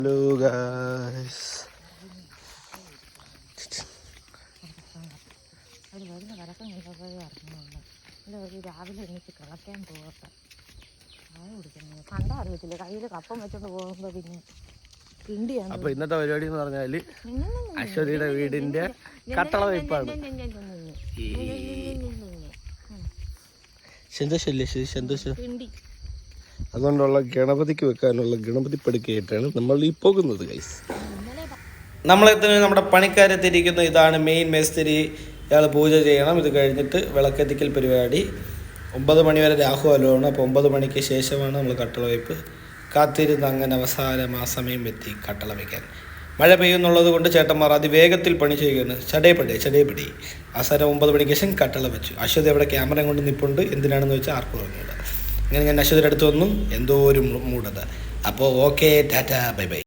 Hello guys, രാവിലെ എണീച്ച് കിളക്കാൻ പോകട്ടെ. ചായ കുടിക്കുന്നത് കണ്ടാ അറിയത്തില്ല. കയ്യിൽ കപ്പം വെച്ചോണ്ട് പോകുമ്പോ പിന്നെ കിണ്ടിയാണ്. അപ്പൊ ഇന്നത്തെ പരിപാടി എന്ന് പറഞ്ഞാല് അശ്വതിയുടെ വീടിന്റെ കട്ടള വെപ്പാണ്. സന്തോഷം. അതുകൊണ്ടുള്ള ഗണപതിക്ക് വെക്കാനുള്ള ഗണപതി പടുക്കയായിട്ടാണ് നമ്മൾ ഈ പോകുന്നത് ഗൈസ്. നമ്മളെത്തുന്ന നമ്മുടെ പണിക്കാരെത്തിരിക്കുന്നു. ഇതാണ് മെയിൻ മേസ്തിരി. ഇയാൾ പൂജ ചെയ്യണം. ഇത് കഴിഞ്ഞിട്ട് വിളക്കെത്തിക്കൽ പരിപാടി 9 മണി വരെ രാഹുകാലമാണ്. അപ്പോൾ 9 മണിക്ക് ശേഷമാണ് നമ്മൾ കട്ടള വയ്പ്പ്. കാത്തിരുന്ന് അങ്ങനെ അവസാനം ആ സമയം എത്തി കട്ടള വയ്ക്കാൻ. മഴ പെയ്യുന്നുള്ളത് കൊണ്ട് ചേട്ടന്മാർ അതിവേഗത്തിൽ പണി ചെയ്യുകയാണ്. ചടയപ്പടി അവസാനം 9 മണിക്ക് ശേഷം കട്ടള വെച്ചു. അശ്വതി അവിടെ ക്യാമറ കൊണ്ട് നിൽപ്പുണ്ട്. എന്തിനാണെന്ന് വെച്ചാൽ ആർക്കും പറഞ്ഞില്ല. അങ്ങനെ ഞാൻ അശ്വതിയുടെ അടുത്ത് വന്നു. എന്തോ ഒരു മൂടത. അപ്പോൾ ഓക്കെ, ടാറ്റ, ബൈ ബൈ.